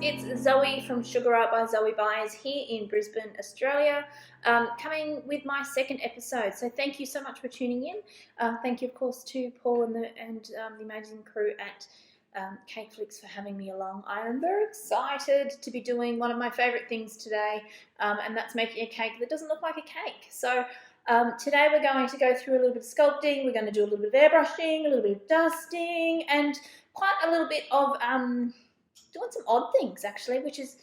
it's Zoe from Sugar Art by Zoe Byres here in Brisbane, Australia, coming with my second episode. So thank you so much for tuning in. Thank you, of course, to Paul and the amazing crew at CakeFlix for having me along. I am very excited to be doing one of my favourite things today, and that's making a cake that doesn't look like a cake. So today we're going to go through a little bit of sculpting, we're going to do a little bit of airbrushing, a little bit of dusting, and quite a little bit of doing some odd things actually, which is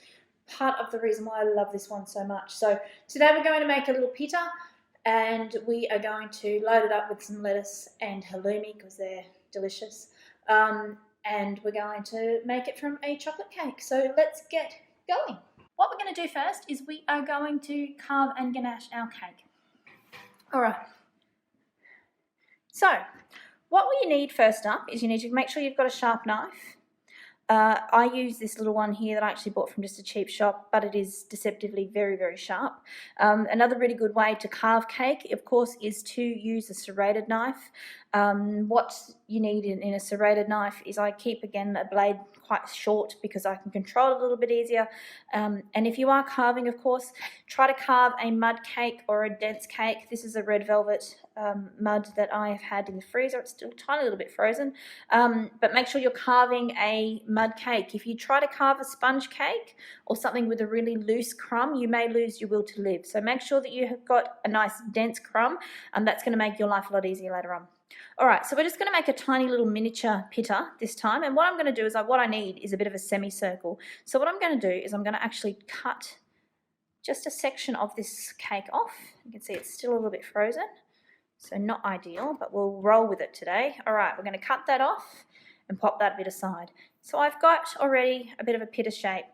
part of the reason why I love this one so much. So today we're going to make a little pita, and we are going to load it up with some lettuce and halloumi because they're delicious. And we're going to make it from a chocolate cake. So let's get going. What we're going to do first is we are going to carve and ganache our cake. All right. So what you need first up is you need to make sure you've got a sharp knife. I use this little one here that I actually bought from just a cheap shop, but it is deceptively very, very sharp. Another really good way to carve cake, of course, is to use a serrated knife. What you need in a serrated knife is I keep, again, a blade quite short because I can control it a little bit easier. And if you are carving, of course, try to carve a mud cake or a dense cake. This is a red velvet mud that I have had in the freezer. It's still a tiny little bit frozen, but make sure you're carving a mud cake. If you try to carve a sponge cake or something with a really loose crumb, you may lose your will to live. So make sure that you have got a nice dense crumb, and that's going to make your life a lot easier later on. All right, so we're just going to make a tiny little miniature pita this time, and what I'm going to do is what I need is a bit of a semicircle. So what I'm going to do is I'm going to actually cut just a section of this cake off. You can see it's still a little bit frozen, so not ideal, but we'll roll with it today. All right, we're going to cut that off and pop that bit aside. So I've got already a bit of a pita shape.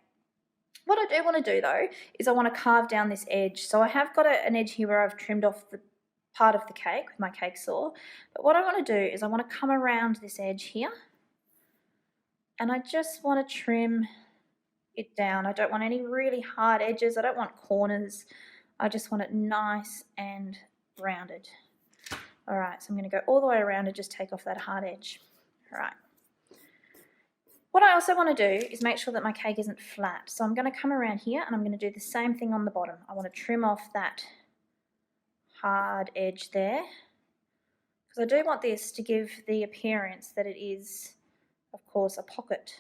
What I do want to do though is I want to carve down this edge. So I have got an edge here where I've trimmed off the part of the cake with my cake saw, but what I want to do is I want to come around this edge here, and I just want to trim it down. I don't want any really hard edges, I don't want corners, I just want it nice and rounded. All right, so I'm going to go all the way around and just take off that hard edge. All right. What I also want to do is make sure that my cake isn't flat, so I'm going to come around here and I'm going to do the same thing on the bottom. I want to trim off that hard edge there, because I do want this to give the appearance that it is, of course, a pocket,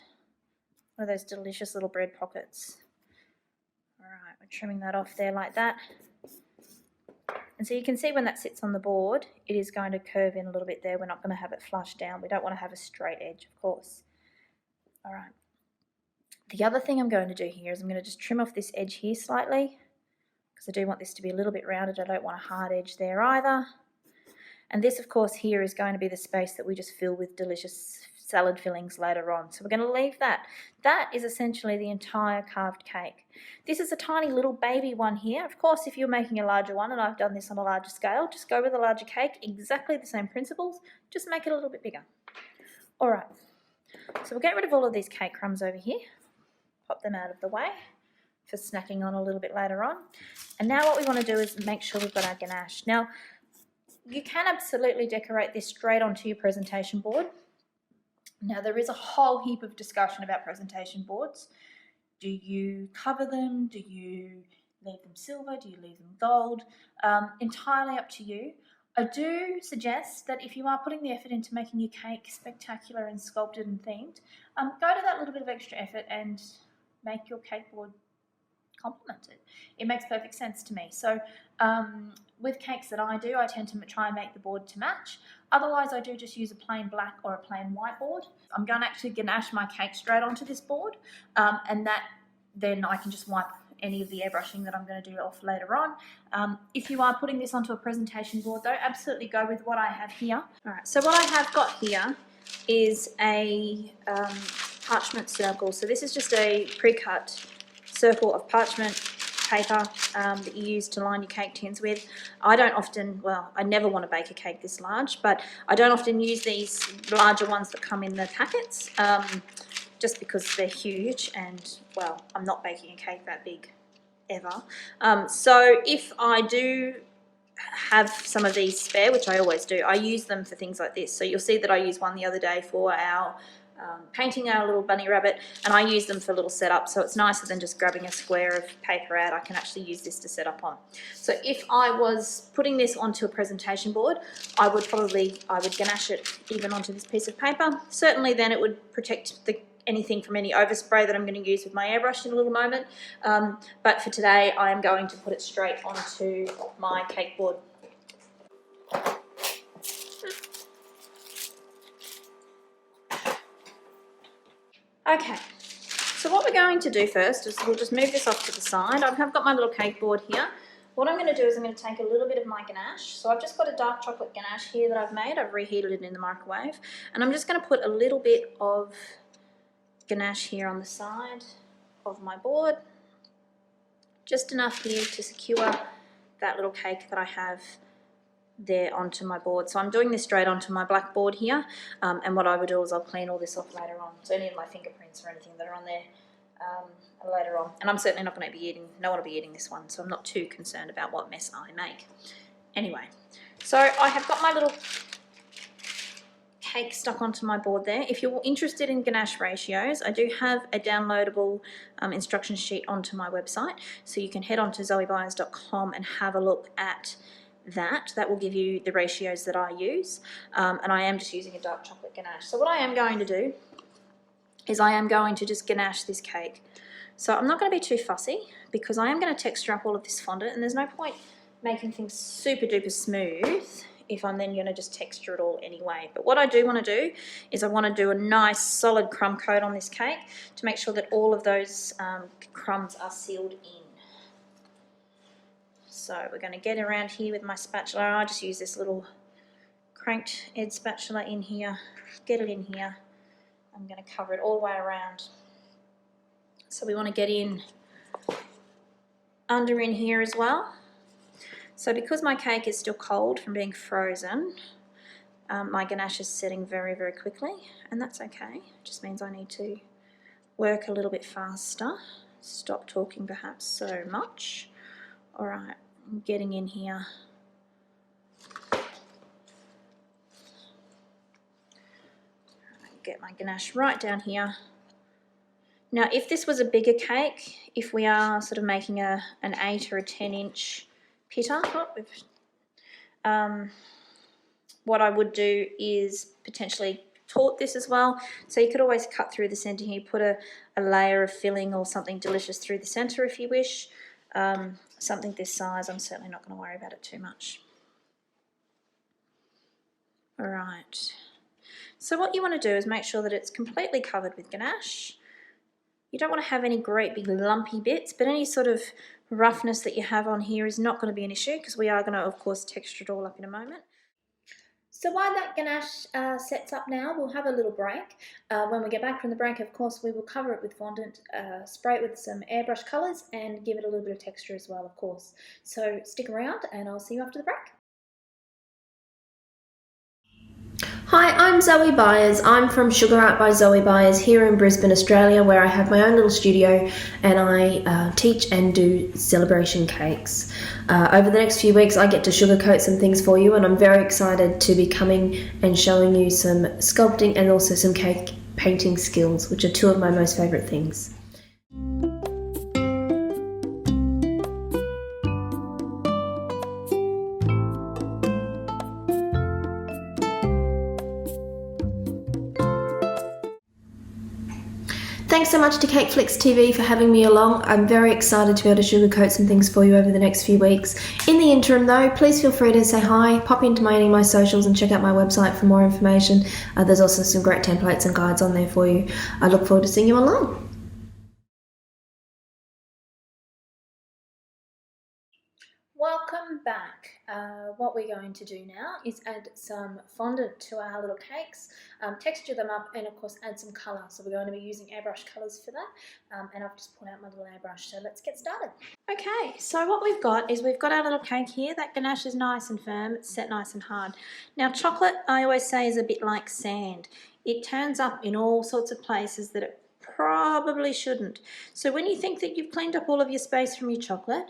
one of those delicious little bread pockets. All right, we're trimming that off there like that, and so you can see when that sits on the board, it is going to curve in a little bit there. We're not going to have it flush down. We don't want to have a straight edge, of course. All right. The other thing I'm going to do here is I'm going to just trim off this edge here slightly, because I do want this to be a little bit rounded. I don't want a hard edge there either. And this, of course, here is going to be the space that we just fill with delicious salad fillings later on. So we're going to leave that. That is essentially the entire carved cake. This is a tiny little baby one here. Of course, if you're making a larger one, and I've done this on a larger scale, just go with a larger cake. Exactly the same principles, just make it a little bit bigger. All right, so we'll get rid of all of these cake crumbs over here. Pop them out of the way for snacking on a little bit later on. And now what we want to do is make sure we've got our ganache. Now, you can absolutely decorate this straight onto your presentation board. Now, there is a whole heap of discussion about presentation boards. Do you cover them? Do you leave them silver? Do you leave them gold? Entirely up to you. I do suggest that if you are putting the effort into making your cake spectacular and sculpted and themed, go to that little bit of extra effort and make your cake board complement it. It makes perfect sense to me. So with cakes that I do, I tend to try and make the board to match. Otherwise, I do just use a plain black or a plain white board. I'm going to actually ganache my cake straight onto this board, and then I can just wipe any of the airbrushing that I'm going to do off later on. If you are putting this onto a presentation board though, absolutely go with what I have here. All right, so what I have got here is a parchment circle. So this is just a pre-cut circle of parchment paper that you use to line your cake tins with. I don't often, well, I never want to bake a cake this large, but I don't often use these larger ones that come in the packets, just because they're huge and, well, I'm not baking a cake that big ever. So if I do have some of these spare, which I always do, I use them for things like this. So you'll see that I used one the other day for our painting our little bunny rabbit, and I use them for little setups, so it's nicer than just grabbing a square of paper out. I can actually use this to set up on. So if I was putting this onto a presentation board, I would ganache it even onto this piece of paper. Certainly then it would protect anything from any overspray that I'm going to use with my airbrush in a little moment, but for today I am going to put it straight onto my cake board. Okay, so what we're going to do first is we'll just move this off to the side. I have got my little cake board here. What I'm going to do is I'm going to take a little bit of my ganache. So I've just got a dark chocolate ganache here that I've made. I've reheated it in the microwave. And I'm just going to put a little bit of ganache here on the side of my board. Just enough here to secure that little cake that I have there onto my board. So I'm doing this straight onto my black board here, and what I would do is I'll clean all this off later on. So any of my fingerprints or anything that are on there later on. And I'm certainly not going to be eating, no one will be eating this one, so I'm not too concerned about what mess I make. Anyway, so I have got my little cake stuck onto my board there. If you're interested in Ganache Ratios, I do have a downloadable instruction sheet onto my website, so you can head on to zoebyres.com and have a look at that. That will give you the ratios that I use, and I am just using a dark chocolate ganache. So what I am going to do is I am going to just ganache this cake. So I'm not going to be too fussy because I am going to texture up all of this fondant, and there's no point making things super duper smooth if I'm then going to just texture it all anyway. But what I do want to do is I want to do a nice solid crumb coat on this cake to make sure that all of those crumbs are sealed in. So we're going to get around here with my spatula. I just use this little cranked edge spatula in here, get it in here. I'm going to cover it all the way around. So we want to get in under in here as well. So because my cake is still cold from being frozen, my ganache is setting very, very quickly, and that's okay. It just means I need to work a little bit faster. Stop talking perhaps so much. All right. Getting in here. Get my ganache right down here. Now if this was a bigger cake, if we are sort of making an 8 or a 10-inch pita, what I would do is potentially tort this as well. So you could always cut through the centre here, put a layer of filling or something delicious through the centre if you wish. Something this size, I'm certainly not going to worry about it too much. All right. So what you want to do is make sure that it's completely covered with ganache. You don't want to have any great big lumpy bits, but any sort of roughness that you have on here is not going to be an issue because we are going to, of course, texture it all up in a moment. So while that ganache sets up now, we'll have a little break. When we get back from the break, of course, we will cover it with fondant, spray it with some airbrush colours and give it a little bit of texture as well, of course. So stick around and I'll see you after the break. Hi, I'm Zoe Byres. I'm from Sugar Art by Zoe Byres here in Brisbane, Australia, where I have my own little studio and I teach and do celebration cakes. Over the next few weeks I get to sugarcoat some things for you, and I'm very excited to be coming and showing you some sculpting and also some cake painting skills, which are two of my most favourite things. Thanks so much to CakeFlix TV for having me along. I'm very excited to be able to sugarcoat some things for you over the next few weeks. In the interim though, please feel free to say hi, pop into any of my socials and check out my website for more information. There's also some great templates and guides on there for you. I look forward to seeing you along. Welcome back. What we're going to do now is add some fondant to our little cakes, texture them up, and of course add some colour. So we're going to be using airbrush colours for that, and I've just pulled out my little airbrush, so let's get started. Okay, so what we've got is we've got our little cake here. That ganache is nice and firm, it's set nice and hard. Now chocolate, I always say, is a bit like sand. It turns up in all sorts of places that it probably shouldn't. So when you think that you've cleaned up all of your space from your chocolate,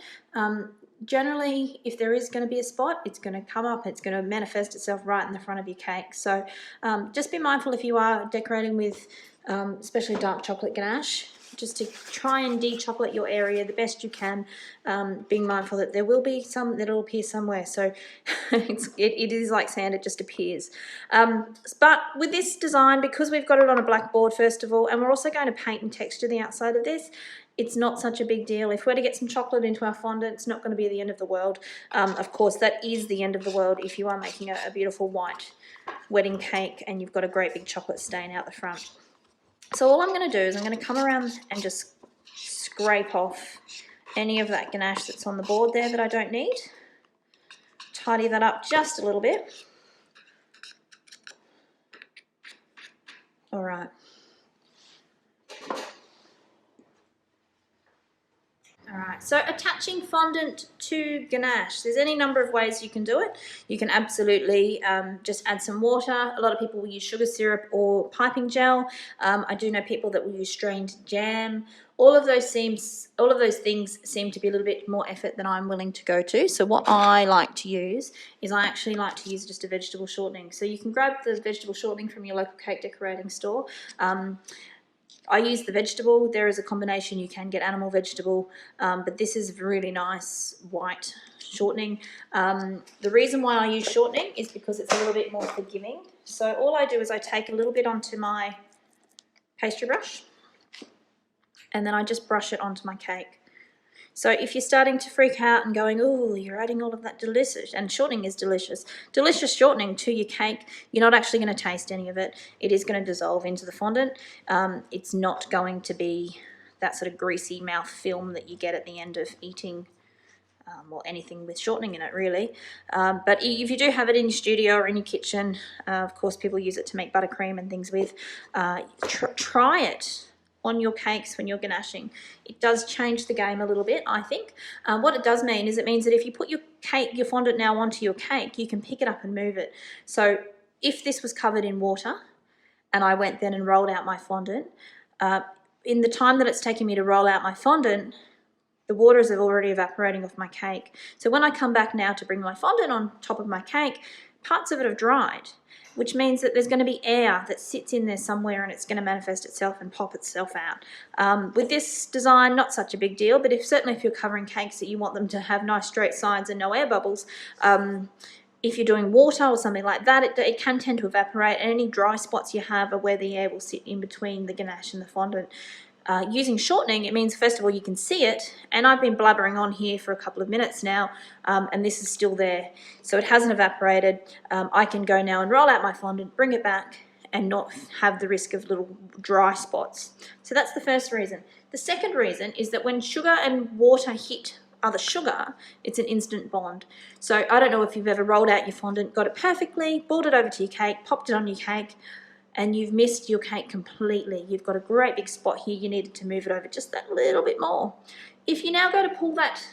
generally if there is going to be a spot, it's going to come up, it's going to manifest itself right in the front of your cake. So just be mindful if you are decorating with especially dark chocolate ganache, just to try and de-chocolate your area the best you can, being mindful that there will be some that will appear somewhere. So it is like sand, it just appears. But with this design, because we've got it on a black board first of all, and we're also going to paint and texture the outside of this, it's not such a big deal. If we're to get some chocolate into our fondant, it's not going to be the end of the world. Of course, that is the end of the world if you are making a beautiful white wedding cake and you've got a great big chocolate stain out the front. So all I'm going to do is I'm going to come around and just scrape off any of that ganache that's on the board there that I don't need. Tidy that up just a little bit. All right. Alright, so attaching fondant to ganache. There's any number of ways you can do it. You can absolutely just add some water. A lot of people will use sugar syrup or piping gel. I do know people that will use strained jam. All of those things seem to be a little bit more effort than I'm willing to go to. So what I like to use is I actually like to use just a vegetable shortening. So you can grab the vegetable shortening from your local cake decorating store. I use the vegetable. There is a combination, you can get animal vegetable, but this is really nice white shortening. The reason why I use shortening is because it's a little bit more forgiving. So all I do is I take a little bit onto my pastry brush and then I just brush it onto my cake. So if you're starting to freak out and going, oh, you're adding all of that delicious, and shortening is delicious shortening to your cake, you're not actually going to taste any of it. It is going to dissolve into the fondant. It's not going to be that sort of greasy mouth film that you get at the end of eating or anything with shortening in it, really. But if you do have it in your studio or in your kitchen, of course people use it to make buttercream and things with, try it on your cakes when you're ganaching. It does change the game a little bit, I think. What it does mean is it means that if you put your fondant now onto your cake, you can pick it up and move it. So if this was covered in water and I went then and rolled out my fondant, in the time that it's taking me to roll out my fondant, the water is already evaporating off my cake. So when I come back now to bring my fondant on top of my cake, parts of it have dried, which means that there's going to be air that sits in there somewhere and it's going to manifest itself and pop itself out. With this design, not such a big deal, but certainly if you're covering cakes that you want them to have nice straight sides and no air bubbles, if you're doing water or something like that, it can tend to evaporate, and any dry spots you have are where the air will sit in between the ganache and the fondant. Using shortening, it means first of all you can see it, and I've been blubbering on here for a couple of minutes now, and this is still there, so it hasn't evaporated. I can go now and roll out my fondant, bring it back, and not have the risk of little dry spots. So that's the first reason. The second reason is that when sugar and water hit other sugar, it's an instant bond. So I don't know if you've ever rolled out your fondant, got it perfectly, brought it over to your cake, popped it on your cake, and you've missed your cake completely. You've got a great big spot here, you needed to move it over just that little bit more. If you now go to pull that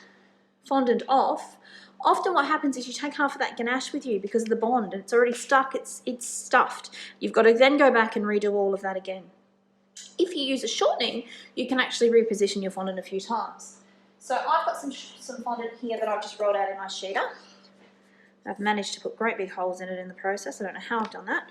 fondant off, often what happens is you take half of that ganache with you because of the bond, and it's already stuck, it's stuffed. You've got to then go back and redo all of that again. If you use a shortening, you can actually reposition your fondant a few times. So I've got some fondant here that I've just rolled out in my sheeter. I've managed to put great big holes in it in the process. I don't know how I've done that.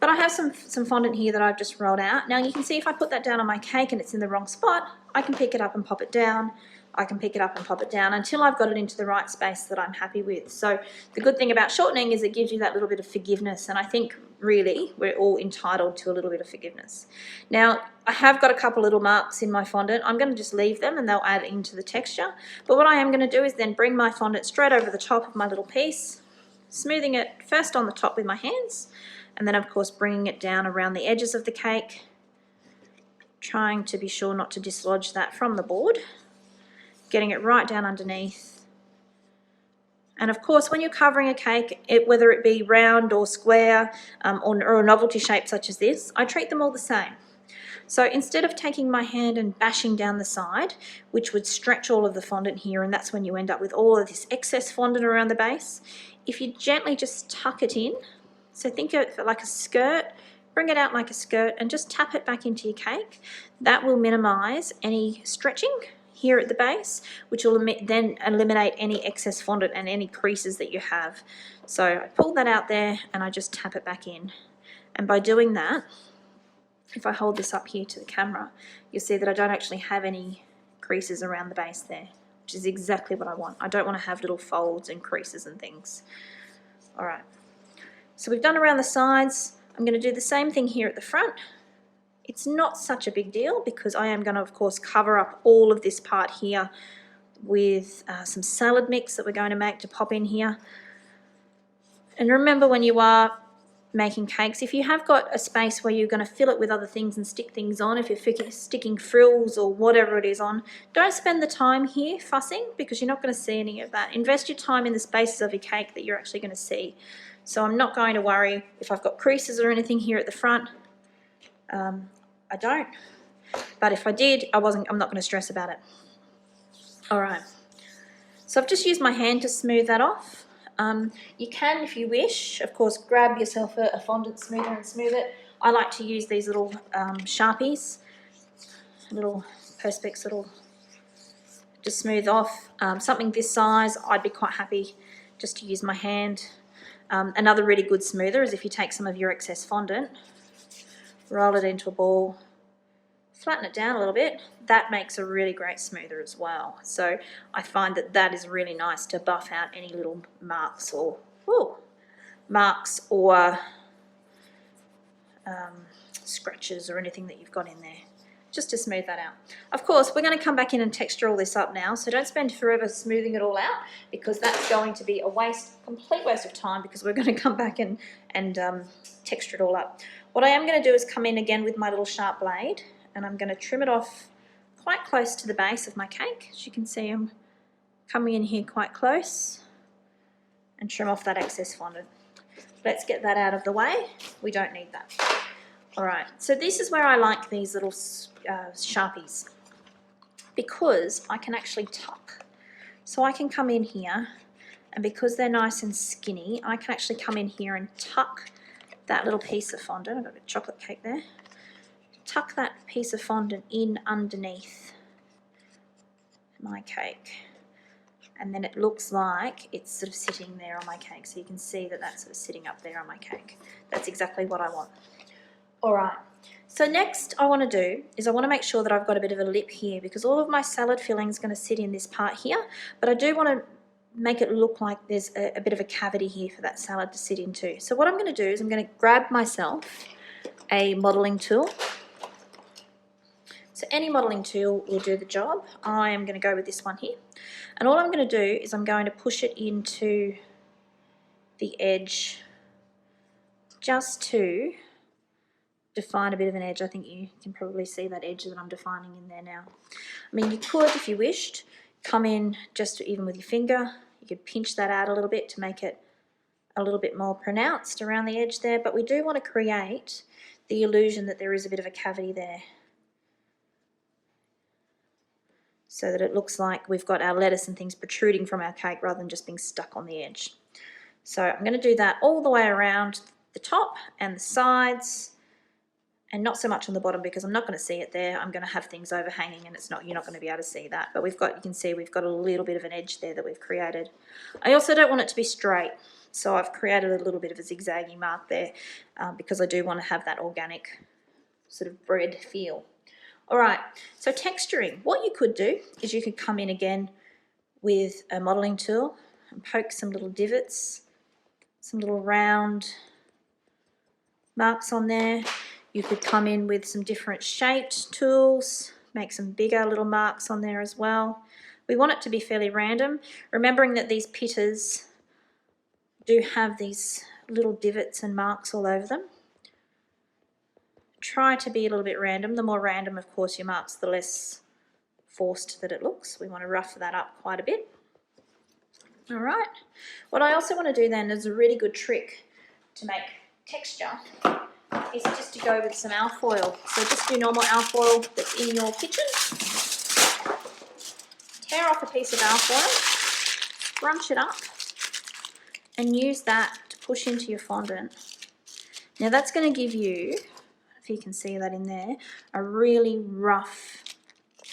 But I have some fondant here that I've just rolled out. Now you can see if I put that down on my cake and it's in the wrong spot, I can pick it up and pop it down. I can pick it up and pop it down until I've got it into the right space that I'm happy with. So the good thing about shortening is it gives you that little bit of forgiveness, and I think really we're all entitled to a little bit of forgiveness. Now I have got a couple little marks in my fondant. I'm going to just leave them and they'll add into the texture. But what I am going to do is then bring my fondant straight over the top of my little piece, smoothing it first on the top with my hands, and then of course bringing it down around the edges of the cake, trying to be sure not to dislodge that from the board, getting it right down underneath. And of course when you're covering a cake, whether it be round or square or a novelty shape such as this, I treat them all the same. So instead of taking my hand and bashing down the side, which would stretch all of the fondant here, and that's when you end up with all of this excess fondant around the base, if you gently just tuck it in, so think of it like a skirt, bring it out like a skirt and just tap it back into your cake. That will minimize any stretching here at the base, which will then eliminate any excess fondant and any creases that you have. So I pull that out there and I just tap it back in. And by doing that, if I hold this up here to the camera, you'll see that I don't actually have any creases around the base there, which is exactly what I want. I don't want to have little folds and creases and things. All right, so we've done around the sides. I'm going to do the same thing here at the front. It's not such a big deal because I am going to, of course, cover up all of this part here with some salad mix that we're going to make to pop in here. And remember, when you are making cakes, if you have got a space where you're going to fill it with other things and stick things on, if you're sticking frills or whatever it is on, don't spend the time here fussing because you're not going to see any of that. Invest your time in the spaces of your cake that you're actually going to see. So I'm not going to worry if I've got creases or anything here at the front. I don't, but if I did, I'm not going to stress about it. All right, so I've just used my hand to smooth that off. You can, if you wish, of course, grab yourself a fondant smoother and smooth it. I like to use these little Sharpies, little Perspex little, just smooth off. Something this size, I'd be quite happy just to use my hand. Another really good smoother is if you take some of your excess fondant, roll it into a ball, flatten it down a little bit. That makes a really great smoother as well. So I find that that is really nice to buff out any little marks or scratches or anything that you've got in there, just to smooth that out. Of course, we're going to come back in and texture all this up now, so don't spend forever smoothing it all out because that's going to be a complete waste of time because we're going to come back and texture it all up. What I am going to do is come in again with my little sharp blade and I'm going to trim it off quite close to the base of my cake. As you can see, I'm coming in here quite close and trim off that excess fondant. Let's get that out of the way. We don't need that. All right, so this is where I like these little Sharpies because I can actually tuck. So I can come in here and because they're nice and skinny, I can actually come in here and tuck that little piece of fondant. I've got a chocolate cake there. Tuck that piece of fondant in underneath my cake. And then it looks like it's sort of sitting there on my cake. So you can see that that's sort of sitting up there on my cake. That's exactly what I want. All right. So next I want to do is I want to make sure that I've got a bit of a lip here because all of my salad filling is going to sit in this part here. But I do want to make it look like there's a bit of a cavity here for that salad to sit into. So what I'm going to do is I'm going to grab myself a modelling tool. So any modelling tool will do the job. I am going to go with this one here. And all I'm going to do is I'm going to push it into the edge just to define a bit of an edge. I think you can probably see that edge that I'm defining in there now. I mean, you could, if you wished, come in just even with your finger. You could pinch that out a little bit to make it a little bit more pronounced around the edge there, but we do want to create the illusion that there is a bit of a cavity there so that it looks like we've got our lettuce and things protruding from our cake rather than just being stuck on the edge. So I'm going to do that all the way around the top and the sides and not so much on the bottom because I'm not going to see it there. I'm going to have things overhanging and you're not going to be able to see that. But you can see we've got a little bit of an edge there that we've created. I also don't want it to be straight. So I've created a little bit of a zigzaggy mark there because I do want to have that organic sort of bread feel. All right, so texturing. What you could do is you could come in again with a modelling tool and poke some little divots, some little round marks on there. You could come in with some different shaped tools, make some bigger little marks on there as well. We want it to be fairly random, remembering that these pitas do have these little divots and marks all over them. Try to be a little bit random. The more random, of course, your marks, the less forced that it looks. We want to rough that up quite a bit. All right. What I also want to do then is a really good trick to make texture is just to go with some alfoil. So just do normal alfoil that's in your kitchen. Tear off a piece of alfoil, scrunch it up, and use that to push into your fondant. Now that's going to give you, if you can see that in there, a really rough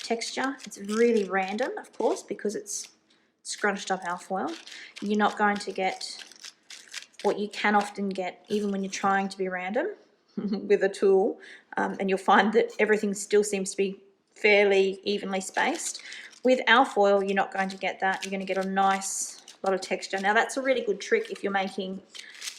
texture. It's really random, of course, because it's scrunched up alfoil. You're not going to get what you can often get even when you're trying to be random with a tool, and you'll find that everything still seems to be fairly evenly spaced. With alfoil, you're not going to get that. You're going to get a nice lot of texture. Now that's a really good trick if you're making,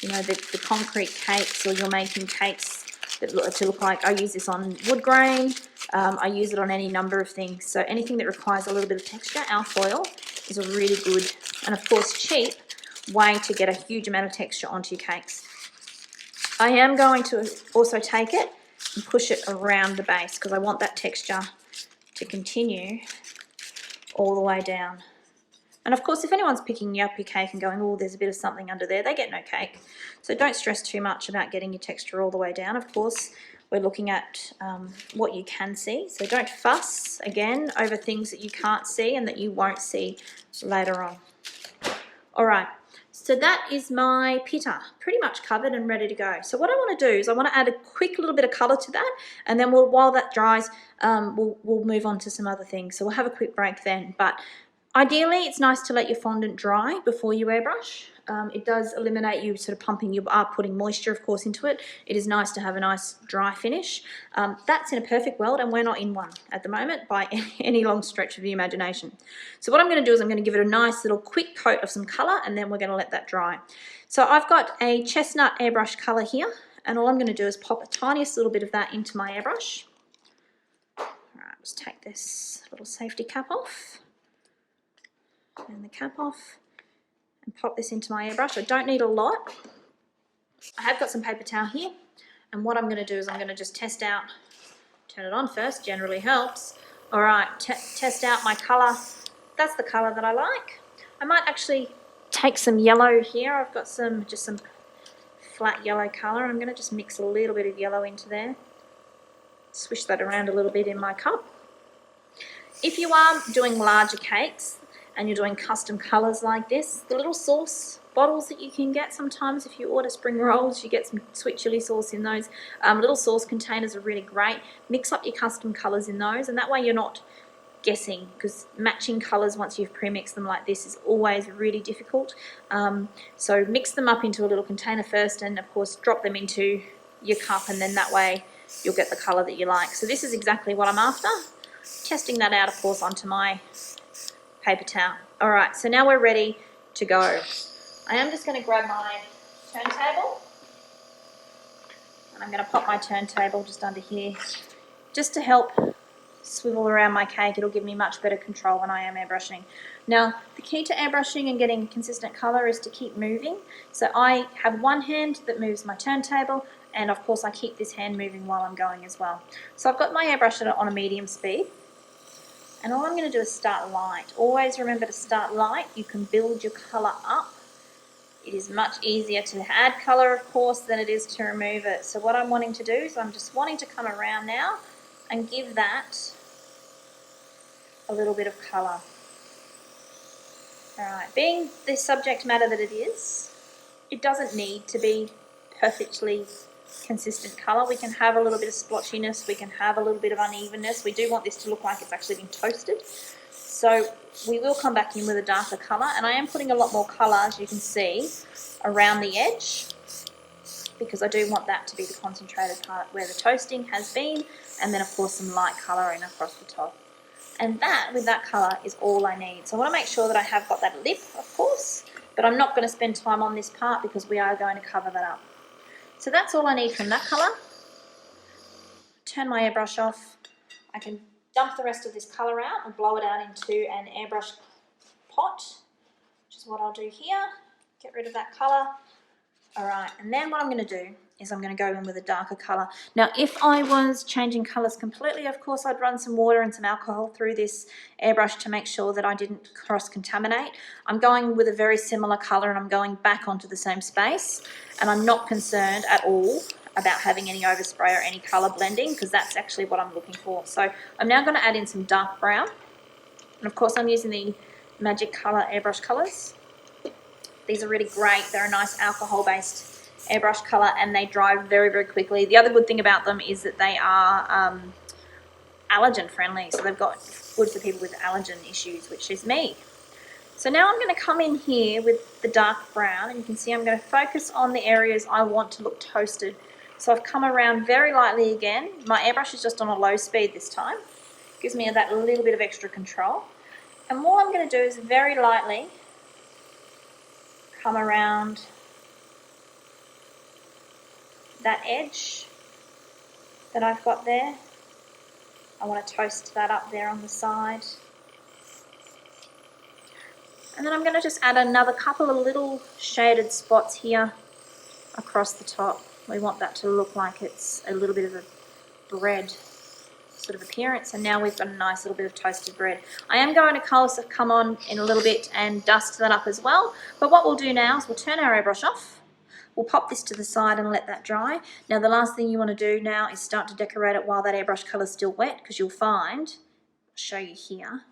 you know, the concrete cakes, or you're making cakes that look like, I use this on wood grain, I use it on any number of things. So anything that requires a little bit of texture, alfoil is a really good, and of course cheap, way to get a huge amount of texture onto your cakes. I am going to also take it and push it around the base because I want that texture to continue all the way down. And of course, if anyone's picking up your cake and going, oh, there's a bit of something under there, they get no cake. So don't stress too much about getting your texture all the way down. Of course, we're looking at what you can see. So don't fuss, again, over things that you can't see and that you won't see later on. All right, so that is my pita, pretty much covered and ready to go. So what I want to do is I want to add a quick little bit of colour to that, and then while that dries, we'll move on to some other things. So we'll have a quick break then. But ideally, it's nice to let your fondant dry before you airbrush. It does eliminate you sort of pumping, you are putting moisture, of course, into it. It is nice to have a nice dry finish. That's in a perfect world, and we're not in one at the moment by any long stretch of the imagination. So what I'm going to do is I'm going to give it a nice little quick coat of some colour, and then we're going to let that dry. So I've got a chestnut airbrush colour here, and all I'm going to do is pop a tiniest little bit of that into my airbrush. All right, let's take this little safety cap off. And the cap off, and pop this into my airbrush. I don't need a lot. I have got some paper towel here, and what I'm going to do is I'm going to just test out, turn it on first, generally helps. All right, test out my colour. That's the colour that I like. I might actually take some yellow here. I've got just some flat yellow colour, and I'm going to just mix a little bit of yellow into there. Swish that around a little bit in my cup. If you are doing larger cakes, and you're doing custom colours like this, the little sauce bottles that you can get sometimes if you order spring rolls, you get some sweet chili sauce in those. Little sauce containers are really great. Mix up your custom colours in those, and that way you're not guessing, because matching colours once you've pre-mixed them like this is always really difficult. So mix them up into a little container first, and of course drop them into your cup, and then that way you'll get the colour that you like. So this is exactly what I'm after. Testing that out, of course, onto my paper towel. All right, so now we're ready to go. I am just going to grab my turntable, and I'm going to pop my turntable just under here, just to help swivel around my cake. It'll give me much better control when I am airbrushing. Now, the key to airbrushing and getting consistent colour is to keep moving. So I have one hand that moves my turntable, and of course I keep this hand moving while I'm going as well. So I've got my airbrush on a medium speed. And all I'm going to do is start light. Always remember to start light. You can build your colour up. It is much easier to add colour, of course, than it is to remove it. So what I'm wanting to do is I'm just wanting to come around now and give that a little bit of colour. Alright, being the subject matter that it is, it doesn't need to be perfectly consistent colour. We can have a little bit of splotchiness, we can have a little bit of unevenness. We do want this to look like it's actually been toasted. So we will come back in with a darker colour, and I am putting a lot more colour, as you can see, around the edge, because I do want that to be the concentrated part where the toasting has been, and then of course some light colouring across the top. And that, with that colour, is all I need. So I want to make sure that I have got that lip, of course, but I'm not going to spend time on this part because we are going to cover that up. So that's all I need from that colour. Turn my airbrush off. I can dump the rest of this colour out and blow it out into an airbrush pot, which is what I'll do here. Get rid of that colour. Alright, and then what I'm going to do is I'm going to go in with a darker colour. Now, if I was changing colours completely, of course, I'd run some water and some alcohol through this airbrush to make sure that I didn't cross-contaminate. I'm going with a very similar colour, and I'm going back onto the same space, and I'm not concerned at all about having any overspray or any colour blending, because that's actually what I'm looking for. So I'm now going to add in some dark brown, and of course I'm using the Magic Colour airbrush colours. These are really great. They're a nice alcohol-based airbrush colour, and they dry very, very quickly. The other good thing about them is that they are allergen friendly, so they've got good for people with allergen issues, which is me. So now I'm going to come in here with the dark brown, and you can see I'm going to focus on the areas I want to look toasted. So I've come around very lightly again. My airbrush is just on a low speed this time. Gives me that little bit of extra control. And all I'm going to do is very lightly come around that edge that I've got there. I want to toast that up there on the side. And then I'm going to just add another couple of little shaded spots here across the top. We want that to look like it's a little bit of a bread sort of appearance, and now we've got a nice little bit of toasted bread. I am going to come on in a little bit and dust that up as well, but what we'll do now is we'll turn our airbrush off. We'll pop this to the side and let that dry. Now the last thing you want to do now is start to decorate it while that airbrush colour is still wet, because you'll find, I'll show you here,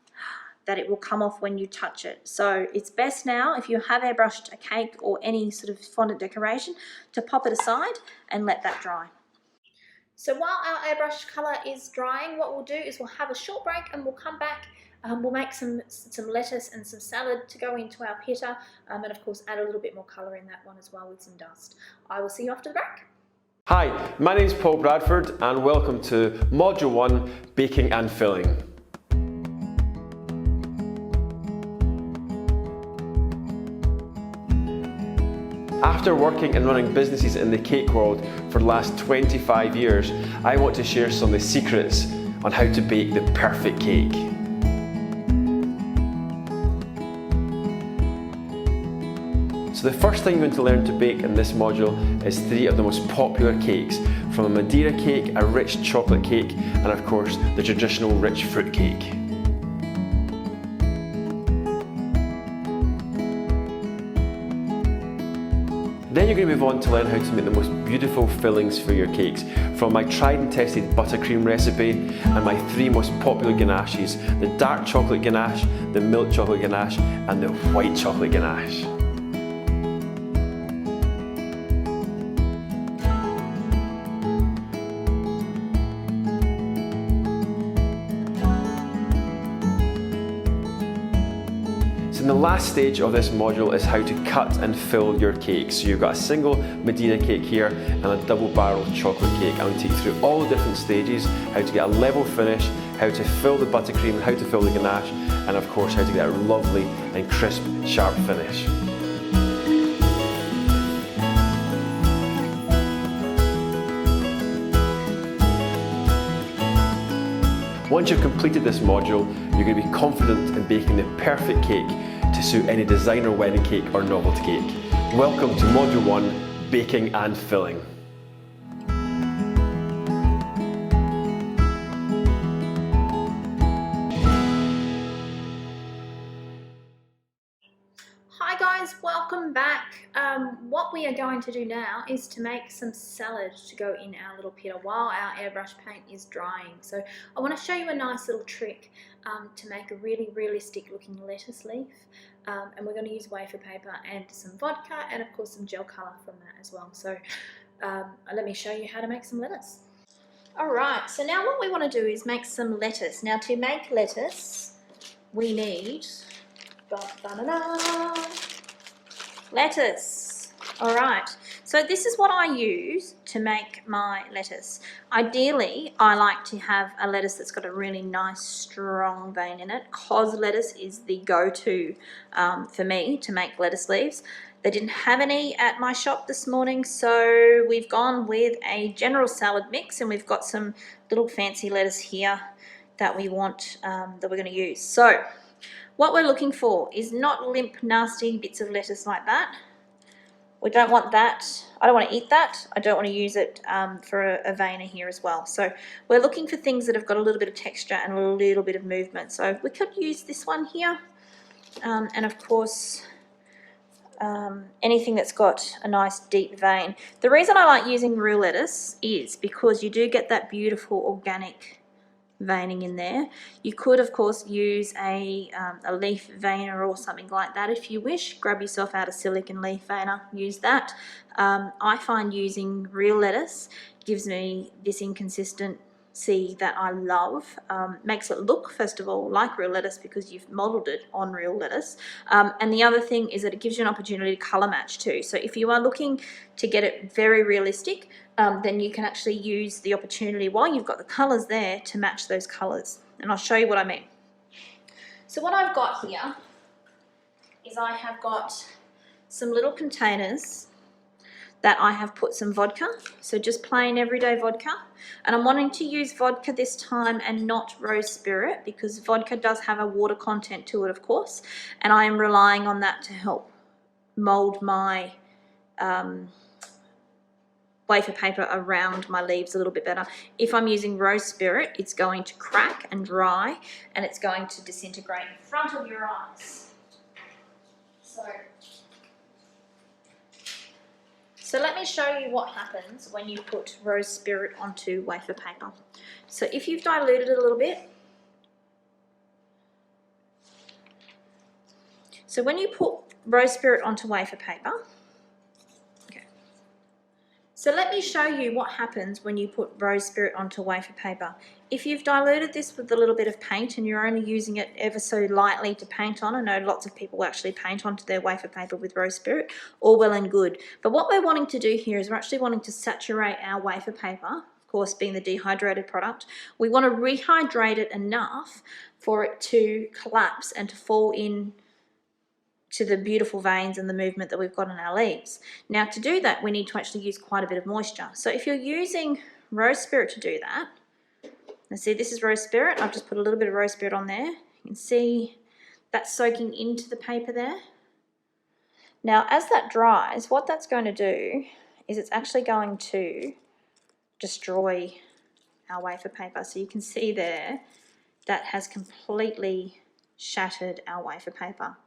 that it will come off when you touch it. So it's best now, if you have airbrushed a cake or any sort of fondant decoration, to pop it aside and let that dry. So while our airbrush colour is drying, what we'll do is we'll have a short break and we'll come back. We'll make some lettuce and some salad to go into our pita, and of course add a little bit more colour in that one as well with some dust. I will see you after the break. Hi, my name's Paul Bradford and welcome to Module 1, Baking and Filling. After working and running businesses in the cake world for the last 25 years, I want to share some of the secrets on how to bake the perfect cake. So the first thing you're going to learn to bake in this module is 3 of the most popular cakes, from a Madeira cake, a rich chocolate cake, and of course the traditional rich fruit cake. Then you're going to move on to learn how to make the most beautiful fillings for your cakes, from my tried and tested buttercream recipe and my 3 most popular ganaches: the dark chocolate ganache, the milk chocolate ganache, and the white chocolate ganache. The last stage of this module is how to cut and fill your cake. So you've got a single Madeira cake here and a double barrel chocolate cake. I'm going to take you through all the different stages, how to get a level finish, how to fill the buttercream, how to fill the ganache, and of course how to get a lovely and crisp, sharp finish. Once you've completed this module, you're going to be confident in baking the perfect cake to suit any designer wedding cake or novelty cake. Welcome to Module 1, Baking and Filling. Hi guys, welcome back. What we are going to do now is to make some salad to go in our little pita while our airbrush paint is drying. So I want to show you a nice little trick to make a really realistic looking lettuce leaf, and we're going to use wafer paper and some vodka and of course some gel colour from that as well. So let me show you how to make some lettuce. Alright, so now what we want to do is make some lettuce. Now to make lettuce we need lettuce. Alright, so this is what I use to make my lettuce. Ideally, I like to have a lettuce that's got a really nice strong vein in it. Cos lettuce is the go-to for me to make lettuce leaves. They didn't have any at my shop this morning, so we've gone with a general salad mix, and we've got some little fancy lettuce here that we want, that we're going to use. So what we're looking for is not limp, nasty bits of lettuce like that. We don't want that. I don't want to eat that. I don't want to use it for a veiner here as well. So we're looking for things that have got a little bit of texture and a little bit of movement. So we could use this one here. And of course, anything that's got a nice deep vein. The reason I like using real lettuce is because you do get that beautiful organic veining in there. You could of course use a leaf veiner or something like that if you wish. Grab yourself out a silicone leaf veiner, use that. I find using real lettuce gives me this inconsistency that I love. Makes it look, first of all, like real lettuce because you've modelled it on real lettuce. And the other thing is that it gives you an opportunity to colour match too. So if you are looking to get it very realistic, then you can actually use the opportunity while you've got the colours there to match those colours. And I'll show you what I mean. So what I've got here is I have got some little containers that I have put some vodka, so just plain everyday vodka. And I'm wanting to use vodka this time and not rose spirit because vodka does have a water content to it, of course, and I am relying on that to help mould my wafer paper around my leaves a little bit better. If I'm using rose spirit, it's going to crack and dry and it's going to disintegrate in front of your eyes. So let me show you what happens when you put rose spirit onto wafer paper. So if you've diluted it a little bit, so when you put rose spirit onto wafer paper, so let me show you what happens when you put rose spirit onto wafer paper. If you've diluted this with a little bit of paint and you're only using it ever so lightly to paint on, I know lots of people actually paint onto their wafer paper with rose spirit, all well and good. But what we're wanting to do here is we're actually wanting to saturate our wafer paper, of course being the dehydrated product. We want to rehydrate it enough for it to collapse and to fall in to the beautiful veins and the movement that we've got on our leaves. Now to do that, we need to actually use quite a bit of moisture. So if you're using rose spirit to do that, now see this is rose spirit, I've just put a little bit of rose spirit on there. You can see that's soaking into the paper there. Now as that dries, what that's going to do is it's actually going to destroy our wafer paper. So you can see there that has completely shattered our wafer paper.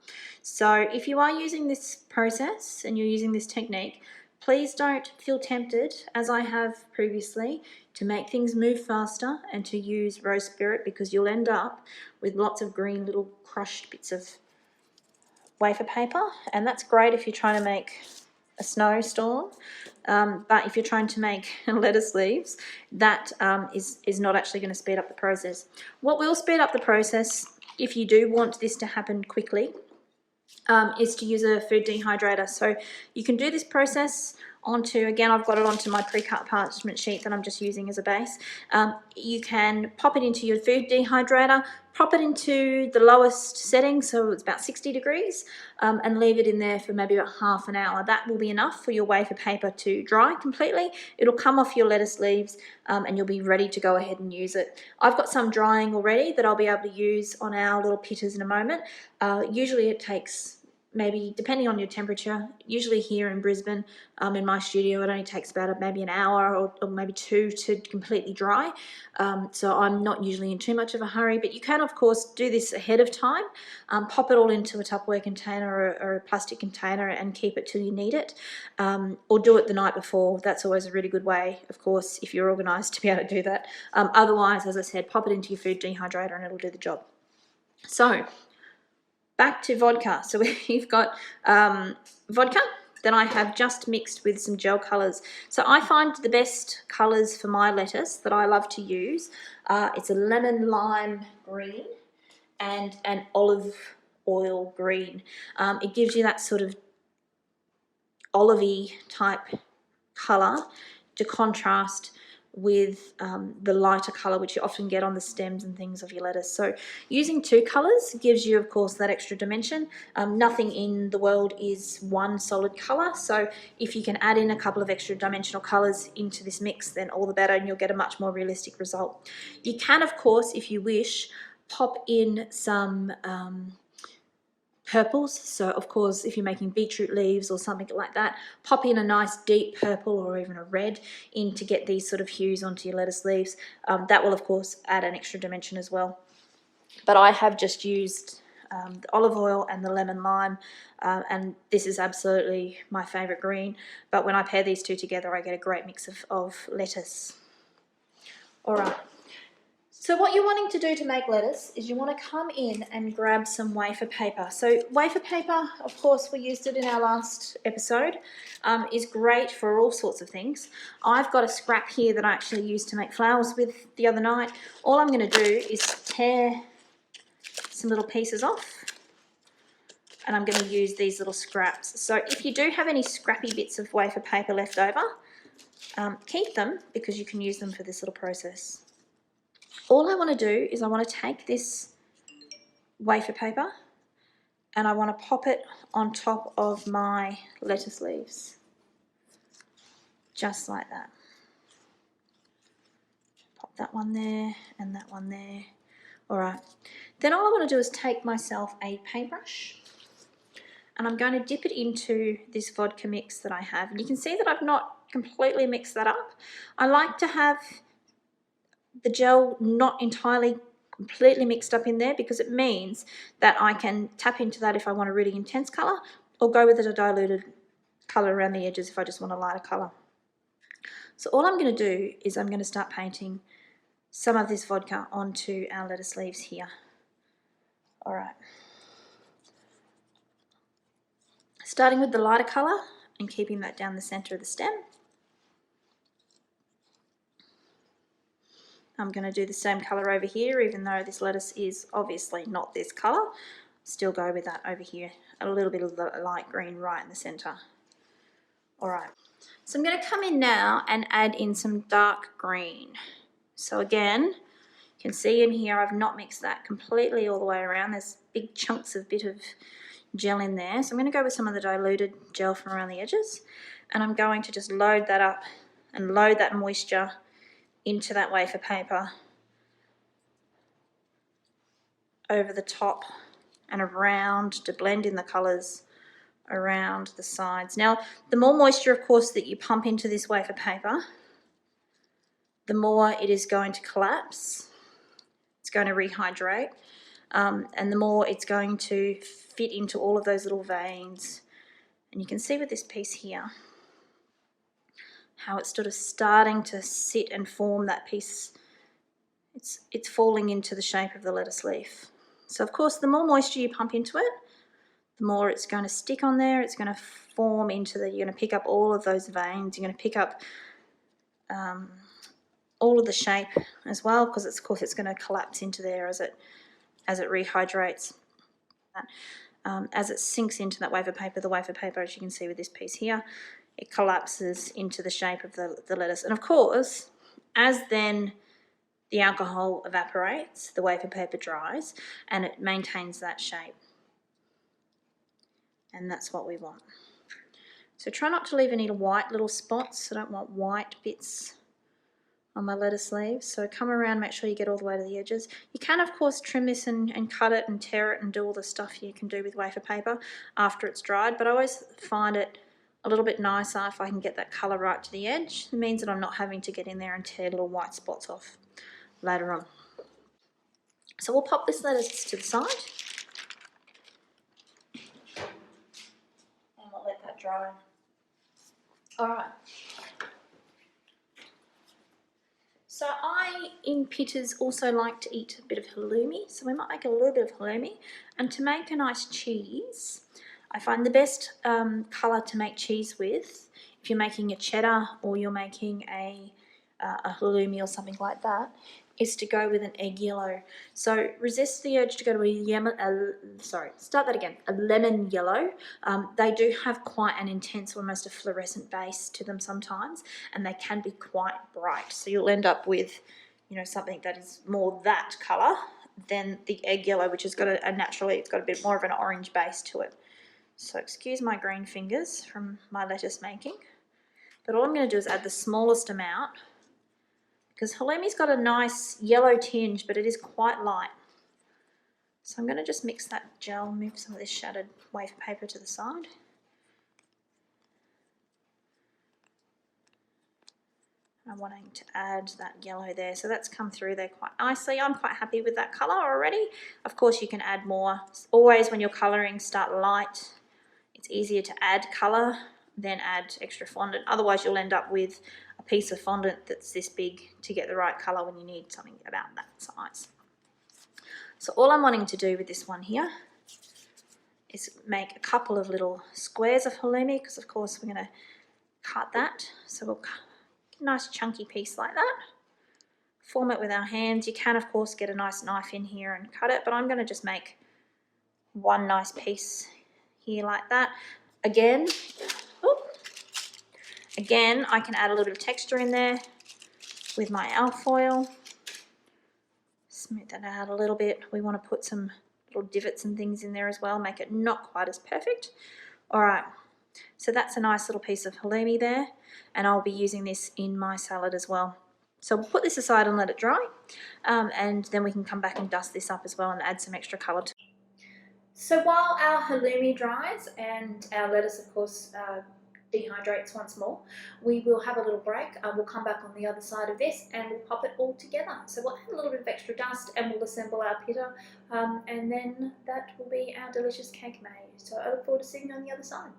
So if you are using this process and you're using this technique, please don't feel tempted, as I have previously, to make things move faster and to use rose spirit because you'll end up with lots of green little crushed bits of wafer paper, and that's great if you're trying to make a snowstorm, but if you're trying to make lettuce leaves, that is not actually going to speed up the process. What will speed up the process, if you do want this to happen quickly, is to use a food dehydrator. So you can do this process onto, again I've got it onto my pre-cut parchment sheet that I'm just using as a base. You can pop it into your food dehydrator, pop it into the lowest setting, so it's about 60 degrees, and leave it in there for maybe about half an hour. That will be enough for your wafer paper to dry completely. It'll come off your lettuce leaves and you'll be ready to go ahead and use it. I've got some drying already that I'll be able to use on our little pitas in a moment. Usually it takes, maybe depending on your temperature, usually here in Brisbane, in my studio, it only takes about maybe an hour or maybe two to completely dry. So I'm not usually in too much of a hurry, but you can of course do this ahead of time. Pop it all into a Tupperware container or a plastic container and keep it till you need it, or do it the night before. That's always a really good way, of course, if you're organised, to be able to do that. Otherwise, as I said, pop it into your food dehydrator and it'll do the job. So back to vodka. So we've got vodka that I have just mixed with some gel colours. So I find the best colours for my lettuce that I love to use, it's a lemon lime green and an olive oil green. It gives you that sort of olivey type colour to contrast with the lighter colour which you often get on the stems and things of your lettuce. So using two colours gives you of course that extra dimension. Nothing in the world is one solid colour, so if you can add in a couple of extra dimensional colours into this mix, then all the better, and you'll get a much more realistic result. You can of course, if you wish, pop in some purples. So of course if you're making beetroot leaves or something like that, pop in a nice deep purple or even a red in to get these sort of hues onto your lettuce leaves. That will of course add an extra dimension as well. But I have just used the olive oil and the lemon lime, and this is absolutely my favourite green, but when I pair these two together I get a great mix of lettuce. Alright, So what you're wanting to do to make lettuce is you want to come in and grab some wafer paper. So wafer paper, of course, we used it in our last episode, is great for all sorts of things. I've got a scrap here that I actually used to make flowers with the other night. All I'm going to do is tear some little pieces off, and I'm going to use these little scraps. So if you do have any scrappy bits of wafer paper left over, keep them because you can use them for this little process. All I want to do is I want to take this wafer paper and I want to pop it on top of my lettuce leaves. Just like that. Pop that one there and that one there. Alright. Then all I want to do is take myself a paintbrush and I'm going to dip it into this vodka mix that I have. And you can see that I've not completely mixed that up. I like to have the gel not entirely completely mixed up in there because it means that I can tap into that if I want a really intense colour, or go with a diluted colour around the edges if I just want a lighter colour. So all I'm going to do is I'm going to start painting some of this vodka onto our lettuce leaves here. Alright. Starting with the lighter colour and keeping that down the centre of the stem. I'm going to do the same colour over here, even though this lettuce is obviously not this colour. Still go with that over here. A little bit of the light green right in the centre. Alright, so I'm going to come in now and add in some dark green. So again, you can see in here I've not mixed that completely all the way around. There's big chunks of bit of gel in there. So I'm going to go with some of the diluted gel from around the edges. And I'm going to just load that up and load that moisture into that wafer paper over the top and around to blend in the colours around the sides. Now, the more moisture, of course, that you pump into this wafer paper, the more it is going to collapse. It's going to rehydrate, and the more it's going to fit into all of those little veins. And you can see with this piece here how it's sort of starting to sit and form that piece. It's falling into the shape of the lettuce leaf. So of course, the more moisture you pump into it, the more it's going to stick on there. It's going to form into the, you're going to pick up all of those veins. You're going to pick up all of the shape as well, because of course it's going to collapse into there as it rehydrates. As it sinks into that wafer paper, the wafer paper, as you can see with this piece here, it collapses into the shape of the lettuce. And of course, as then the alcohol evaporates, the wafer paper dries, and it maintains that shape. And that's what we want. So try not to leave any white little spots. I don't want white bits on my lettuce leaves. So come around, make sure you get all the way to the edges. You can, of course, trim this and cut it and tear it and do all the stuff you can do with wafer paper after it's dried, but I always find it a little bit nicer if I can get that colour right to the edge. It means that I'm not having to get in there and tear little white spots off later on. So we'll pop this lettuce to the side and we'll let that dry. Alright. So I, in Pitas, also like to eat a bit of halloumi, so we might make a little bit of halloumi. And to make a nice cheese, I find the best colour to make cheese with, if you're making a cheddar or you're making a halloumi or something like that, is to go with an egg yellow. So resist the urge to go to a lemon yellow. They do have quite an intense, almost a fluorescent base to them sometimes, and they can be quite bright. So you'll end up with, you know, something that is more that colour than the egg yellow, which has got it's got a bit more of an orange base to it. So excuse my green fingers from my lettuce making. But all I'm going to do is add the smallest amount, because halloumi's got a nice yellow tinge, but it is quite light. So I'm going to just mix that gel, move some of this shattered wafer paper to the side. I'm wanting to add that yellow there, so that's come through there quite nicely. I'm quite happy with that colour already. Of course, you can add more. Always when you're colouring, start light. It's easier to add colour than add extra fondant. Otherwise, you'll end up with a piece of fondant that's this big to get the right colour when you need something about that size. So all I'm wanting to do with this one here is make a couple of little squares of halloumi, because of course we're going to cut that. So we'll cut a nice chunky piece like that. Form it with our hands. You can of course get a nice knife in here and cut it, but I'm going to just make one nice piece here like that. Again, I can add a little bit of texture in there with my alfoil. Smooth that out a little bit. We want to put some little divots and things in there as well, make it not quite as perfect. All right, so that's a nice little piece of halloumi there, and I'll be using this in my salad as well. So we'll put this aside and let it dry, and then we can come back and dust this up as well and add some extra colour to it. So while our halloumi dries and our lettuce of course dehydrates once more, we will have a little break. We'll come back on the other side of this and we'll pop it all together. So we'll add a little bit of extra dust and we'll assemble our pita, and then that will be our delicious cake made. So I look forward to seeing you on the other side.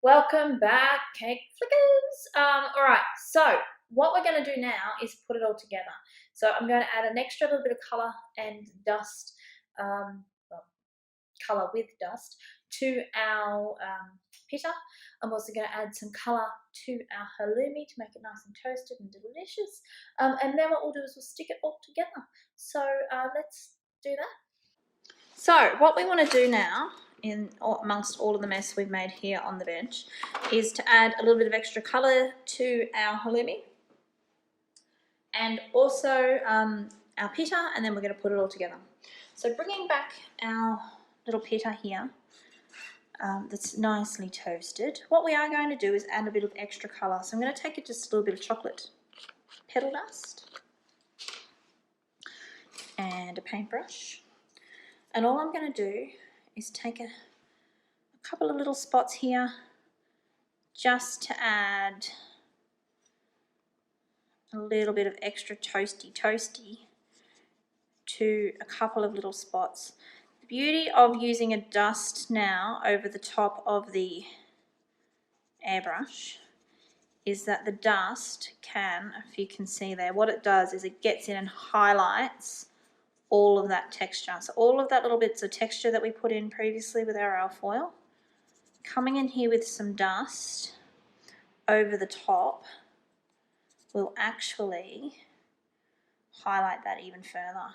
Welcome back, cake flickers. All right, so what we're going to do now is put it all together. So I'm going to add an extra little bit of colour and dust, colour with dust, to our pita. I'm also going to add some colour to our halloumi to make it nice and toasted and delicious. And then what we'll do is we'll stick it all together. So let's do that. So what we want to do now, amongst all of the mess we've made here on the bench, is to add a little bit of extra colour to our halloumi and also our pita, and then we're going to put it all together. So bringing back our little pita here that's nicely toasted, what we are going to do is add a bit of extra colour. So I'm going to take just a little bit of chocolate petal dust and a paintbrush, and all I'm going to do is take a couple of little spots here just to add a little bit of extra toasty to a couple of little spots. The beauty of using a dust now over the top of the airbrush is that the dust can, if you can see there, what it does is it gets in and highlights all of that texture. So all of that little bits of texture that we put in previously with our alfoil, coming in here with some dust over the top will actually highlight that even further.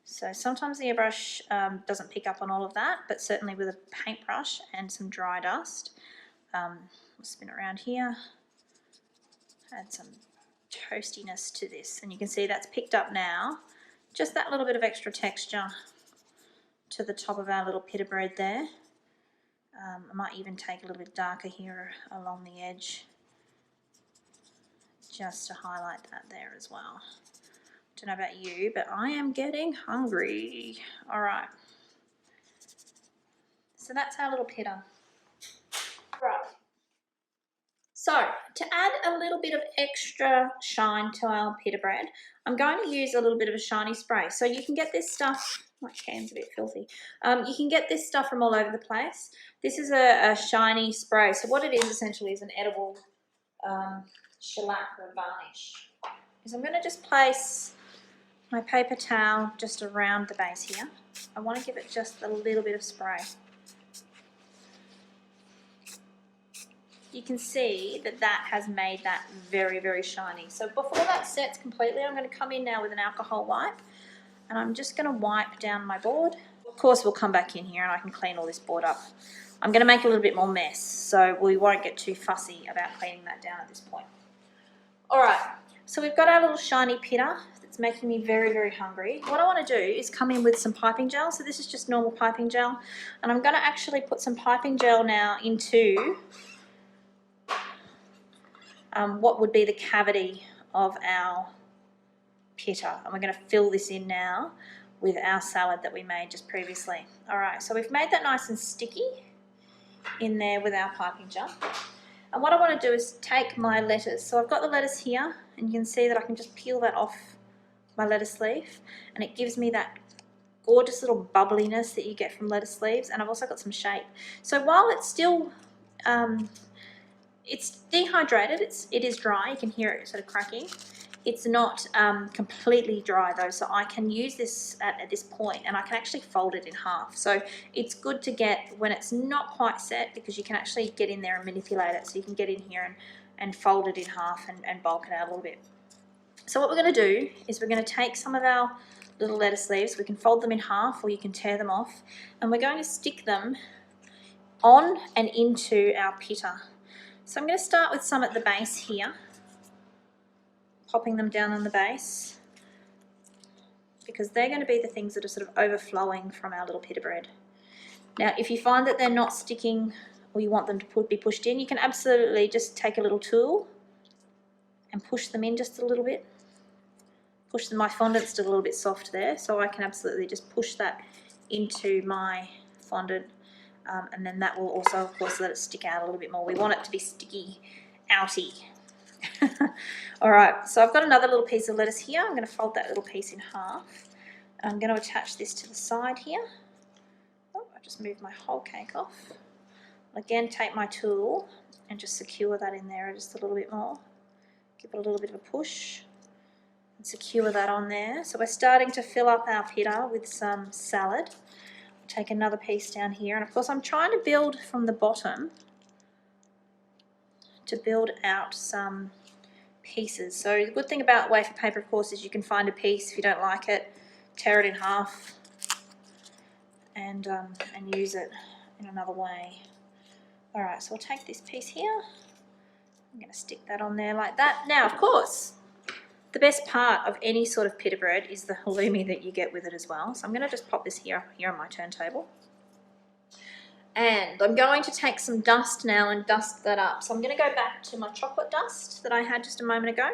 So sometimes the airbrush doesn't pick up on all of that, but certainly with a paintbrush and some dry dust, we'll spin it around here, add some toastiness to this, and you can see that's picked up now. Just that little bit of extra texture to the top of our little pita bread there. I might even take a little bit darker here along the edge just to highlight that there as well. Don't know about you, but I am getting hungry. All right. So that's our little pita. Right. So to add a little bit of extra shine to our pita bread, I'm going to use a little bit of a shiny spray. So you can get this stuff, my hand's a bit filthy. You can get this stuff from all over the place. This is a shiny spray. So what it is essentially is an edible shellac or varnish is I'm going to just place my paper towel just around the base here. I want to give it just a little bit of spray. You can see that that has made that very, very shiny. So before that sets completely, I'm going to come in now with an alcohol wipe, and I'm just going to wipe down my board. Of course, we'll come back in here and I can clean all this board up. I'm going to make a little bit more mess, so we won't get too fussy about cleaning that down at this point. All right, so we've got our little shiny pita that's making me very, very hungry. What I want to do is come in with some piping gel. So this is just normal piping gel, and I'm going to actually put some piping gel now into what would be the cavity of our pita, and we're going to fill this in now with our salad that we made just previously. All right, so we've made that nice and sticky in there with our piping gel. And what I want to do is take my lettuce. So I've got the lettuce here, and you can see that I can just peel that off my lettuce leaf, and it gives me that gorgeous little bubbliness that you get from lettuce leaves. And I've also got some shape. So while it's still it's dehydrated, it is dry, you can hear it sort of cracking. It's not completely dry though, so I can use this at this point, and I can actually fold it in half. So it's good to get when it's not quite set, because you can actually get in there and manipulate it. So you can get in here and fold it in half and bulk it out a little bit. So what we're going to do is we're going to take some of our little lettuce leaves, we can fold them in half or you can tear them off, and we're going to stick them on and into our pita. So I'm going to start with some at the base here, popping them down on the base, because they're going to be the things that are sort of overflowing from our little pita bread. Now, if you find that they're not sticking or you want them to be pushed in, you can absolutely just take a little tool and push them in just a little bit. Push them. My fondant's still a little bit soft there, so I can absolutely just push that into my fondant. And then that will also, of course, let it stick out a little bit more. We want it to be sticky, outy. All right, so I've got another little piece of lettuce here. I'm going to fold that little piece in half. I'm going to attach this to the side here. Oh, I just moved my whole cake off. Again, take my tool and just secure that in there just a little bit more. Give it a little bit of a push and secure that on there. So we're starting to fill up our pita with some salad. Take another piece down here, and of course I'm trying to build from the bottom to build out some pieces. So the good thing about wafer paper, of course, is you can find a piece if you don't like it, tear it in half, and use it in another way. All right, so I'll take this piece here. I'm going to stick that on there like that. Now, of course, the best part of any sort of pita bread is the halloumi that you get with it as well. So I'm going to just pop this here on my turntable. And I'm going to take some dust now and dust that up. So I'm going to go back to my chocolate dust that I had just a moment ago.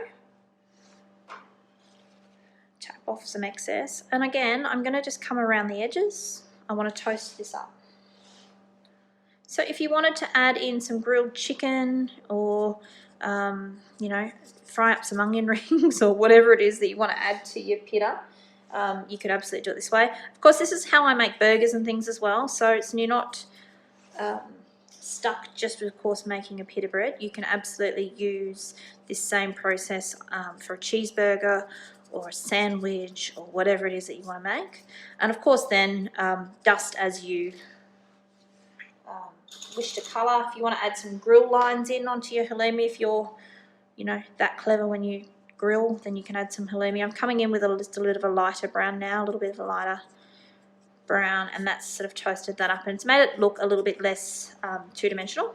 Tap off some excess. And again, I'm going to just come around the edges. I want to toast this up. So if you wanted to add in some grilled chicken or you know, fry up some onion rings or whatever it is that you want to add to your pita, you could absolutely do it this way. Of course, this is how I make burgers and things as well, so you're not stuck just with, of course, making a pita bread. You can absolutely use this same process for a cheeseburger or a sandwich or whatever it is that you want to make. And of course then dust as you wish to colour. If you want to add some grill lines in onto your halloumi, if you're, you know, that clever when you grill, then you can add some halloumi. I'm coming in with just a little bit of a lighter brown now, a little bit of a lighter brown, and that's sort of toasted that up, and it's made it look a little bit less two-dimensional.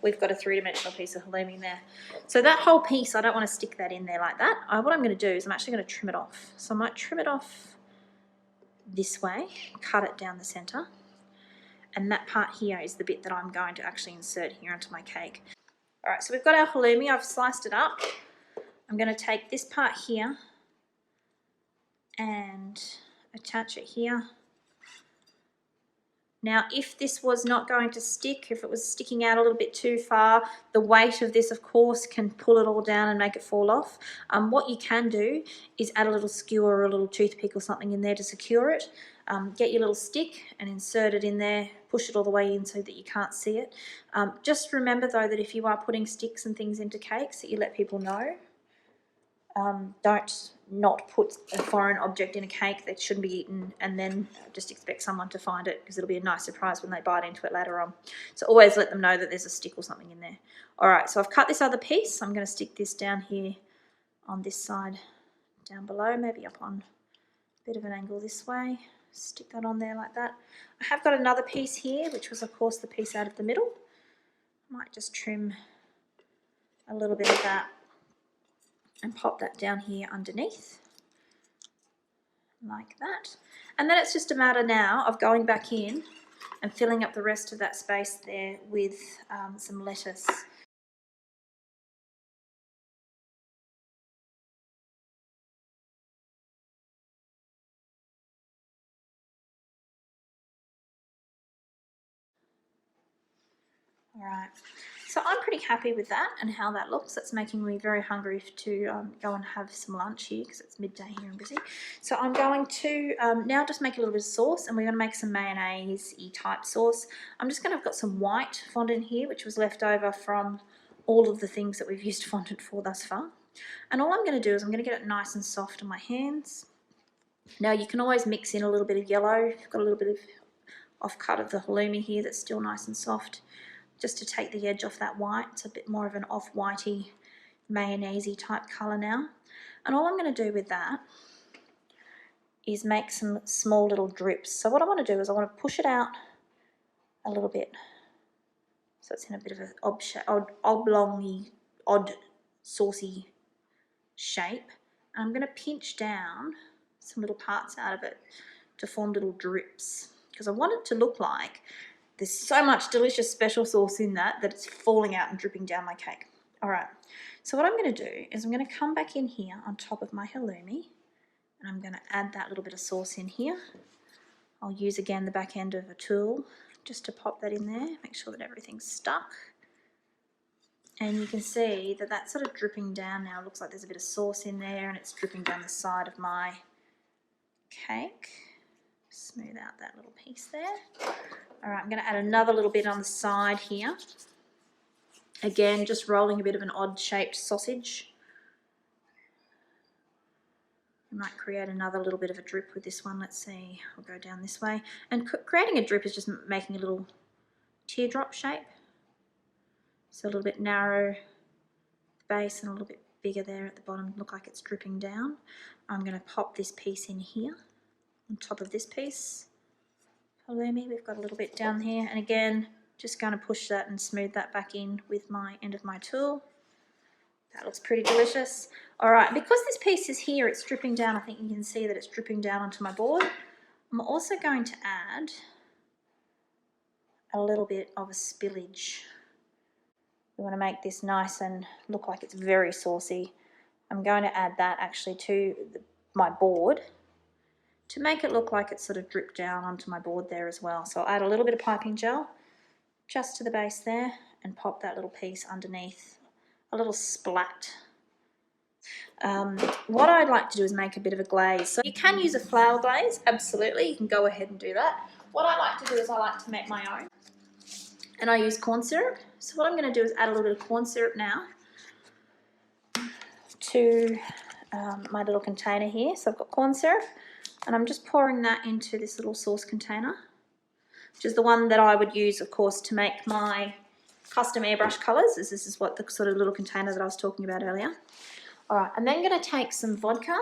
We've got a three-dimensional piece of halloumi in there. So that whole piece, I don't want to stick that in there like that. What I'm going to do is I'm actually going to trim it off. So I might trim it off this way, cut it down the centre. And that part here is the bit that I'm going to actually insert here onto my cake. All right, so we've got our halloumi. I've sliced it up. I'm going to take this part here and attach it here. Now, if this was not going to stick, if it was sticking out a little bit too far, the weight of this, of course, can pull it all down and make it fall off. What you can do is add a little skewer or a little toothpick or something in there to secure it. Get your little stick and insert it in there, push it all the way in so that you can't see it. Just remember though that if you are putting sticks and things into cakes, that you let people know. Don't not put a foreign object in a cake that shouldn't be eaten and then just expect someone to find it, because it'll be a nice surprise when they bite into it later on. So always let them know that there's a stick or something in there. All right, so I've cut this other piece. I'm going to stick this down here on this side down below, maybe up on a bit of an angle this way. Stick that on there like that. I have got another piece here, which was of course the piece out of the middle. I might just trim a little bit of that and pop that down here underneath like that. And then it's just a matter now of going back in and filling up the rest of that space there with some lettuce. All right, so I'm pretty happy with that and how that looks. That's making me very hungry to go and have some lunch here, because it's midday here in Brizzy. So I'm going to now just make a little bit of sauce, and we're going to make some mayonnaise-y type sauce. I'm just going to have got some white fondant here, which was left over from all of the things that we've used fondant for thus far. And all I'm going to do is I'm going to get it nice and soft on my hands. Now you can always mix in a little bit of yellow. I've got a little bit of off-cut of the halloumi here that's still nice and soft, just to take the edge off that white. It's a bit more of an off-whitey, mayonnaise-y type colour now. And all I'm going to do with that is make some small little drips. So what I want to do is I want to push it out a little bit, so it's in a bit of an oblongy, odd, saucy shape. And I'm going to pinch down some little parts out of it to form little drips, because I want it to look like there's so much delicious special sauce in that it's falling out and dripping down my cake. All right, so what I'm going to do is I'm going to come back in here on top of my halloumi, and I'm going to add that little bit of sauce in here. I'll use again the back end of a tool just to pop that in there, make sure that everything's stuck. And you can see that that's sort of dripping down now. It looks like there's a bit of sauce in there, and it's dripping down the side of my cake. Smooth out that little piece there. All right, I'm going to add another little bit on the side here. Again, just rolling a bit of an odd shaped sausage. I might create another little bit of a drip with this one. Let's see, I'll go down this way. And creating a drip is just making a little teardrop shape. So a little bit narrow base and a little bit bigger there at the bottom, look like it's dripping down. I'm going to pop this piece in here on top of this piece. Halloumi, we've got a little bit down here, and again just going to push that and smooth that back in with my end of my tool. That looks pretty delicious. All right, because this piece is here, it's dripping down. I think you can see that it's dripping down onto my board. I'm also going to add a little bit of a spillage. We want to make this nice and look like it's very saucy. I'm going to add that actually to my board to make it look like it's sort of dripped down onto my board there as well. So I'll add a little bit of piping gel just to the base there and pop that little piece underneath, a little splat. What I'd like to do is make a bit of a glaze. So you can use a flour glaze, absolutely, you can go ahead and do that. What I like to do is I like to make my own, and I use corn syrup. So what I'm going to do is add a little bit of corn syrup now to my little container here. So I've got corn syrup, and I'm just pouring that into this little sauce container, which is the one that I would use, of course, to make my custom airbrush colours. This is what the sort of little container that I was talking about earlier. All right, I'm then going to take some vodka,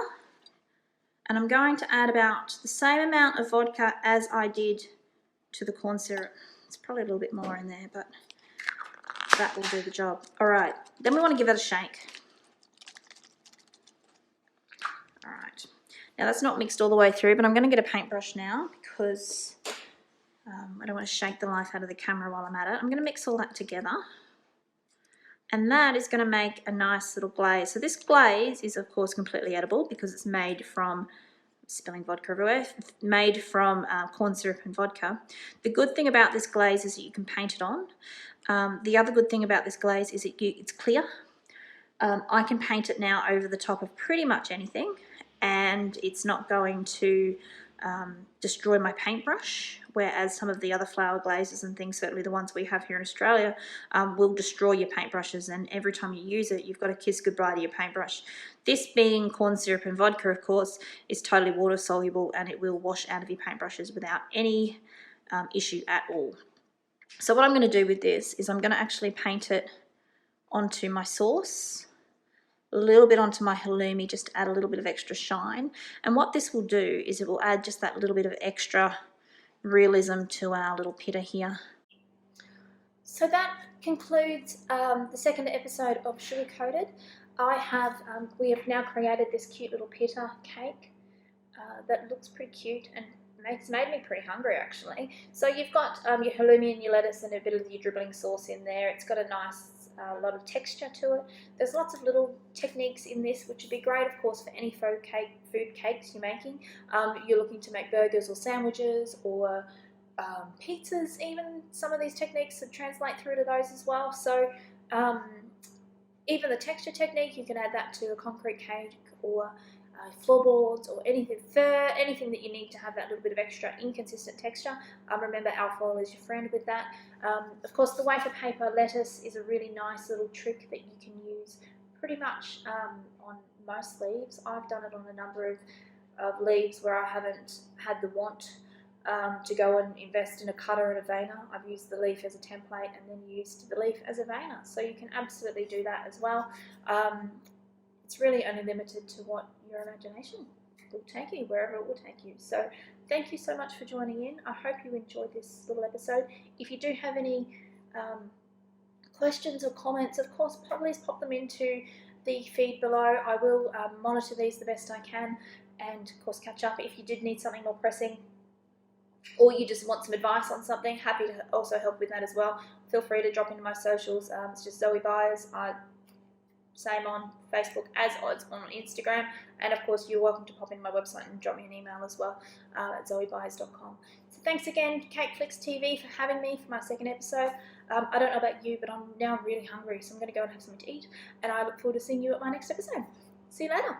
and I'm going to add about the same amount of vodka as I did to the corn syrup. It's probably a little bit more in there, but that will do the job. All right, then we want to give that a shake. All right, now that's not mixed all the way through, but I'm going to get a paintbrush now because I don't want to shake the life out of the camera while I'm at it. I'm going to mix all that together, and that is going to make a nice little glaze. So this glaze is of course completely edible because it's made from, spilling vodka everywhere, made from corn syrup and vodka. The good thing about this glaze is that you can paint it on. The other good thing about this glaze is it's clear. I can paint it now over the top of pretty much anything, and it's not going to destroy my paintbrush, whereas some of the other flour glazes and things, certainly the ones we have here in Australia, will destroy your paintbrushes, and every time you use it, you've got to kiss goodbye to your paintbrush. This, being corn syrup and vodka, of course, is totally water soluble, and it will wash out of your paintbrushes without any issue at all. So what I'm going to do with this is I'm going to actually paint it onto my sauce, a little bit onto my halloumi, just to add a little bit of extra shine. And what this will do is it will add just that little bit of extra realism to our little pita here. So that concludes the second episode of Sugar Coated. We have now created this cute little pita cake that looks pretty cute, and it's made me pretty hungry actually. So you've got your halloumi and your lettuce and a bit of your dribbling sauce in there. It's got a nice lot of texture to it. There's lots of little techniques in this which would be great, of course, for any food cakes you're making. You're looking to make burgers or sandwiches or pizzas even. Some of these techniques would translate through to those as well. So even the texture technique, you can add that to a concrete cake or floorboards or anything that you need to have that little bit of extra inconsistent texture. Remember, alfoil is your friend with that. Of course, the wafer paper lettuce is a really nice little trick that you can use pretty much on most leaves. I've done it on a number of leaves where I haven't had the want to go and invest in a cutter and a veiner. I've used the leaf as a template and then used the leaf as a veiner. So you can absolutely do that as well. It's really only limited to what your imagination will take you, wherever it will take you. So thank you so much for joining in. I hope you enjoyed this little episode. If you do have any questions or comments, of course, please pop them into the feed below. I will monitor these the best I can and, of course, catch up. If you did need something more pressing or you just want some advice on something, happy to also help with that as well. Feel free to drop into my socials. It's just Zoe Byres. Same on Facebook as odds on Instagram, and of course you're welcome to pop in my website and drop me an email as well at zoebyres.com. So thanks again, CakeFlix TV, for having me for my second episode. I don't know about you, but I'm now really hungry, so I'm going to go and have something to eat, and I look forward to seeing you at my next episode. See you later.